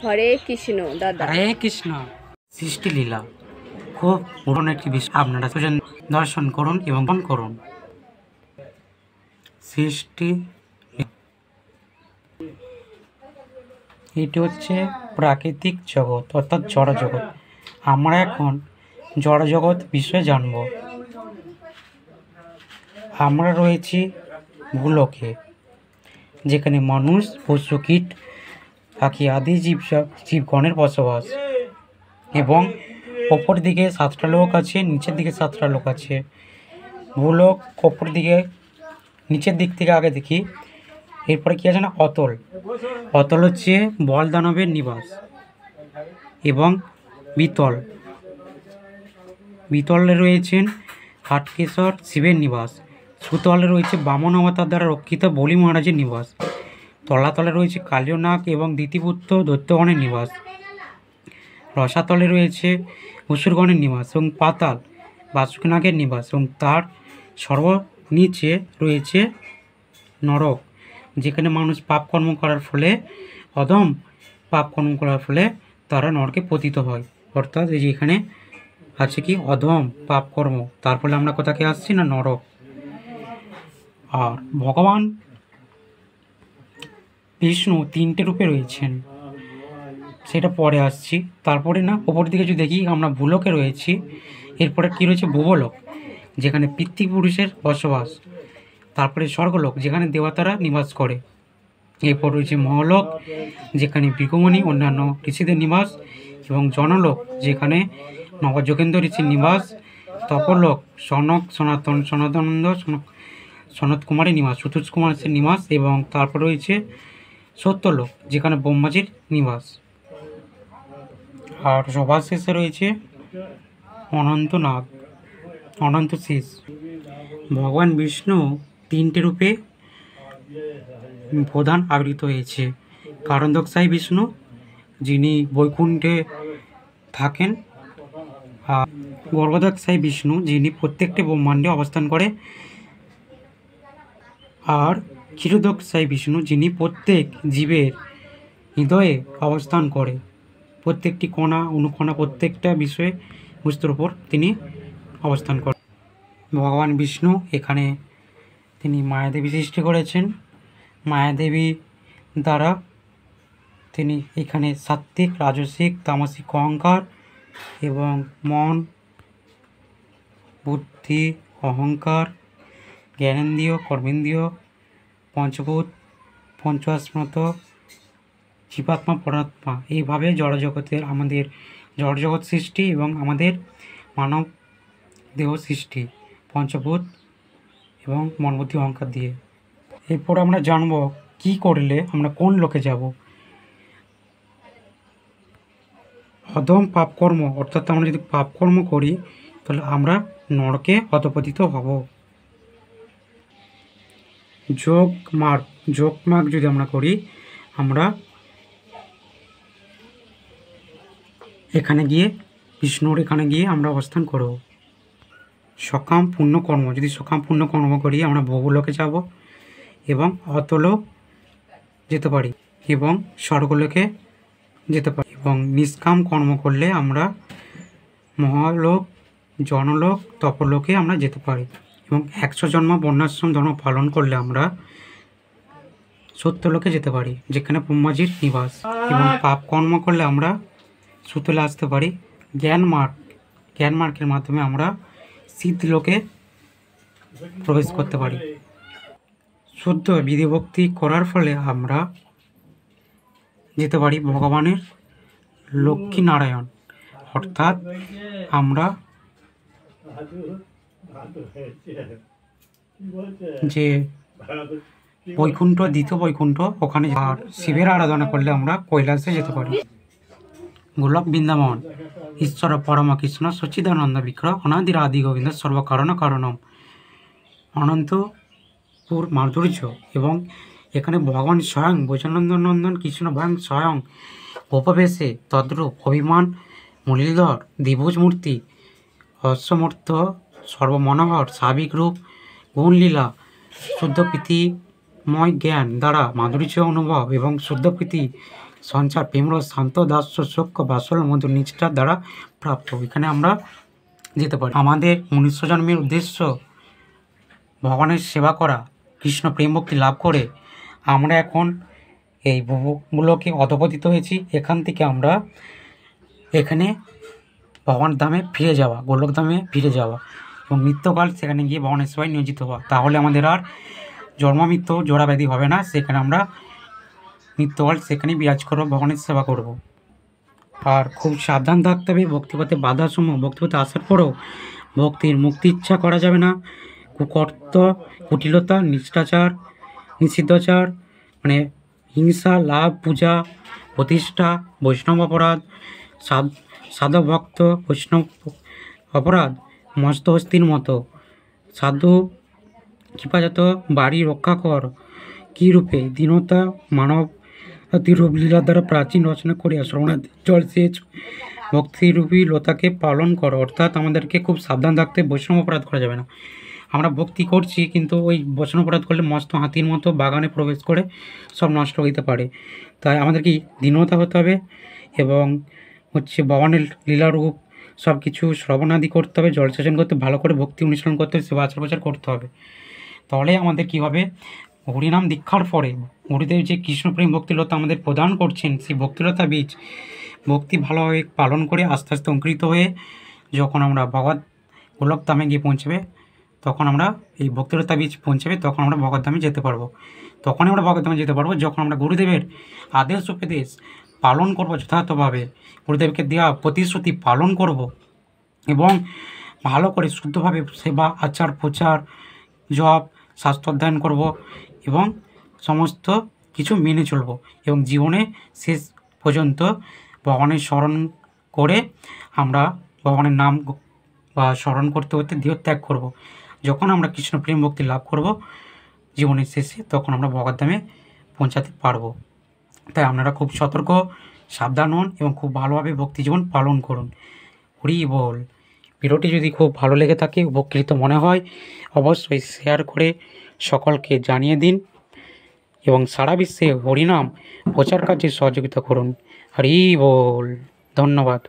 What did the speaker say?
হরে কৃষ্ণ দাদা। হরে কৃষ্ণ। সৃষ্টি লীলা খুব পুরনো একটি বিষয়, আপনারা দুজন দর্শন করুন এবং মন করুন। সৃষ্টি এটি হচ্ছে প্রাকৃতিক জগৎ অর্থাৎ জড় জগৎ। আমরা এখন জড় জগৎ বিষয়ে জানব। আমরা রয়েছি ভূলোকে, যেখানে মানুষ, পশু, কীট, পাখি আদি জীবগণের বসবাস। এবং ওপর দিকে 7টা লোক আছে, নিচের দিকে 7টা লোক আছে। ভূলোক ওপর দিকে, নিচের দিক থেকে আগে দেখি। এরপরে কী আছে না, অতল। অতল হচ্ছে বল দানবের নিবাস। এবং বিতল, বিতলে রয়েছেন হাটকেশ্বর শিবের নিবাস। সুতলে রয়েছে বামন অবতার দ্বারা রক্ষিত বলি মহারাজের নিবাস। তলাতলে রয়েছে কালীয়নাগ এবং দ্বিতীপুত্র দৈত্যগণের নিবাস। রসাতলে রয়েছে অসুরগণের নিবাস এবং পাতাল বাসুকনাগের নিবাস। এবং তার সর্বনিচে রয়েছে নরক, যেখানে মানুষ পাপকর্ম করার ফলে, অধম পাপকর্ম করার ফলে তারা নরকে পতিত হয়। অর্থাৎ এই যে এখানে আছে কি, অধম পাপকর্ম, তার ফলে আমরা কোথাকে আসছি না, নরক। আর ভগবান বিষ্ণু 3টে রূপে রয়েছেন, সেটা পরে আসছি। তারপরে না ওপর দিকে যদি দেখি, আমরা ভূলোকে রয়েছি। এরপরে কী রয়েছে, ভুবলোক, যেখানে পিতৃপুরুষের বসবাস। তারপরে স্বর্গলোক, যেখানে দেবতারা নিবাস করে। এরপর রয়েছে মহলোক, যেখানে ভৃগুমুনি অন্যান্য ঋষিদের নিবাস। এবং জনলোক, যেখানে নবযোগেন্দ্র ঋষির নিবাস। তপলোক, সনক সনাতনানন্দ সনত কুমারের নিবাস, চতুর্থ কুমারের নিবাস। এবং তারপর রয়েছে সত্যলোক, যেখানে ব্রহ্মাজির নিবাস। আর সবার শেষে রয়েছে অনন্ত নাগ, অনন্ত শেষ। ভগবান বিষ্ণু 3টে রূপে প্রধান আবির্ভূত হয়েছে। কারণদক্ষাই বিষ্ণু, যিনি বৈকুণ্ঠে থাকেন। আর গর্ভদক্ষাই বিষ্ণু, যিনি প্রত্যেকটি ব্রহ্মাণ্ডে অবস্থান করে। আর ক্ষীরোদক্ষাই বিষ্ণু, যিনি প্রত্যেক জীবের হৃদয়ে অবস্থান করে। প্রত্যেকটি কণা অনুকণা, প্রত্যেকটা বিষয়ে বস্তুর উপর তিনি অবস্থান করেন। ভগবান বিষ্ণু এখানে তিনি মায়াদেবী সৃষ্টি করেছেন। মায়াদেবী দ্বারা তিনি এখানে সাত্ত্বিক, রাজসিক, তামসিক অহংকার এবং মন, বুদ্ধি, অহংকার, জ্ঞানেন্দ্রিয়, কর্মেন্দ্রিয়, পঞ্চভূত, পঞ্চাস্মৃত, জীবাত্মা, পরাত্মা, এইভাবে জড়জগতের, আমাদের জড়জগৎ সৃষ্টি এবং আমাদের মানব দেহ সৃষ্টি পঞ্চভূত এবং মন, বুদ্ধি, অহংকার দিয়ে। এরপর আমরা জানব কি করলে আমরা কোন লোকে যাব। অধম পাপকর্ম, অর্থাৎ আমরা যদি পাপকর্ম করি তাহলে আমরা নরকে অধপতিত হব। যোগ মার্গ যদি আমরা করি, আমরা এখানে গিয়ে, বিষ্ণুর এখানে গিয়ে আমরা অবস্থান করব। সকাম পুণ্যকর্ম, যদি সকাম পুণ্যকর্ম করি আমরা ভূলোকে যাব এবং অতলোক যেতে পারি এবং স্বর্গলোকে যেতে পারি। এবং নিষ্কাম কর্ম করলে আমরা মহালোক, জনলোক, তপলোকে আমরা যেতে পারি। এবং 100 জন্ম বর্ণাশ্রম ধর্ম পালন করলে আমরা সত্যলোকে যেতে পারি, যেখানে ব্রহ্মাজির নিবাস। এবং পাপ কর্ম করলে আমরা সুতলে আসতে পারি। জ্ঞান মার্গের মাধ্যমে আমরা সিদ্ধলোকে প্রবেশ করতে পারি। শুদ্ধ বিধিভক্তি করার ফলে আমরা যেতে পারি ভগবানের লক্ষ্মী নারায়ণ, অর্থাৎ আমরা যে বৈকুণ্ঠ, দ্বিতীয় বৈকুণ্ঠ, ওখানে। আর শিবের আরাধনা করলে আমরা কৈলাসে যেতে পারি। গোলক বৃন্দাবন, ঈশ্বর পরম কৃষ্ণ সচ্চিদানন্দ বিগ্রহ অনাদির আদি গোবিন্দ সর্বকারণ কারণম। অনন্তপুর মাধুর্য, এবং এখানে ভগবান স্বয়ং বৈজনন্দন কৃষ্ণ স্বয়ং উপবেশে তদ্রূপ অভিমান মুরলীধর দ্বিভুজ মূর্তি অশ্বমূর্ত সর্বমনোহর স্বাভাবিক রূপ গুণলীলা শুদ্ধ প্রীতিময় জ্ঞান দ্বারা মাধুর্য অনুভব এবং শুদ্ধ প্রীতি সঞ্চার প্রেমরস শান্ত দাস্য সূক্ষ্ম বাসল মধুর নিষ্ঠার দ্বারা প্রাপ্ত। এখানে আমরা যেতে পারি। আমাদের মনুষ্য জন্মের উদ্দেশ্য ভগবানের সেবা করা, কৃষ্ণ প্রেম ভক্তি লাভ করে আমরা এখন এই ভূগুলোকে অধপতিত হয়েছি। এখান থেকে আমরা এখানে ভগবান ধামে ফিরে যাওয়া, গোলক ধামে ফিরে যাওয়া এবং মৃত্যুকাল সেখানে গিয়ে ভগবানের সেবায় নিয়োজিত হওয়া। তাহলে আমাদের আর জন্ম মৃত্যু জোড়া ব্যাধি হবে না। সেখানে আমরা মৃত্যুকাল সেখানেই বিরাজ করবো, ভগবানের সেবা করব। আর খুব সাবধান থাকতে হবে। ভক্তিপথে বাধাসমূহ ভক্তিপথে আসার পরেও ভক্তির মুক্তি ইচ্ছা করা যাবে না। কুকর্ত, কুটিলতা, নিষ্ঠাচার, নিষিদ্ধচার মানে হিংসা, লাভ, পূজা, প্রতিষ্ঠা, বৈষ্ণব অপরাধ, সাধক ভক্ত বৈষ্ণব অপরাধ, মস্ত হস্তির মতো সাধু কৃপাজাত বাড়ি রক্ষা কর কী রূপে দীনতা মানব রূপ লীলা দ্বারা প্রাচীন রচনা করিয়া শ্রবণাদি জল সেচ ভক্তিরূপী লতাকে পালন করো। অর্থাৎ আমাদেরকে খুব সাবধান থাকতে, বৈষ্ণব অপরাধ করা যাবে না। আমরা ভক্তি করছি কিন্তু ওই বৈষ্ণব অপরাধ করলে মস্ত হাতির মতো বাগানে প্রবেশ করে সব নষ্ট হইতে পারে। তাই আমাদের কি দীনতা হতে হবে এবং ভগবানের লীলারূপ সব কিছু শ্রবণাদি করতে হবে, জলসেচন করতে, ভালো করে ভক্তি অনুশীলন করতে হবে, সেবা আচার প্রচার করতে হবে। তাহলে আমাদের কি হবে, হরিনাম দীক্ষার পরে গুরুদেব যে কৃষ্ণপ্রেম ভক্তিলতা আমাদের প্রদান করছেন, সেই ভক্তিলতা বীজ ভক্তি ভালোভাবে পালন করে আস্তে আস্তে অঙ্কুরিত হয়ে যখন আমরা ভগবত গোলক ধামে গিয়ে পৌঁছবে, তখন আমরা এই ভক্তিলতা বীজ পৌঁছবে, তখন আমরা ভগবত ধামে যেতে পারবো। তখনই আমরা ভগবত ধামে যেতে পারবো যখন আমরা গুরুদেবের আদেশ উপদেশ পালন করব, যথাযথভাবে গুরুদেবকে দেওয়া প্রতিশ্রুতি পালন করব এবং ভালো করে শুদ্ধভাবে সেবা আচার প্রচার জপ শাস্ত্র অধ্যয়ন করব এবং সমস্ত কিছু মেনে চলব এবং জীবনে শেষ পর্যন্ত ভগবানের স্মরণ করে আমরা ভগবানের নাম বা স্মরণ করতে করতে দেহত্যাগ করব। যখন আমরা কৃষ্ণ প্রেম ভক্তি লাভ করব জীবনের শেষে, তখন আমরা ভগবত ধামে পৌঁছাতে পারবো। তাই আপনারা খুব সতর্ক, সাবধান হন এবং খুব ভালোভাবে ভক্তি জীবন পালন করুন। হরি বল। ভিডিওটি যদি খুব ভালো লেগে থাকে, উপকৃত মনে হয়, অবশ্যই শেয়ার করে সকলকে জানিয়ে দিন এবং সারা বিশ্বে হরিনাম প্রচার কার্যে সহযোগিতা করুন। হরি বল। ধন্যবাদ।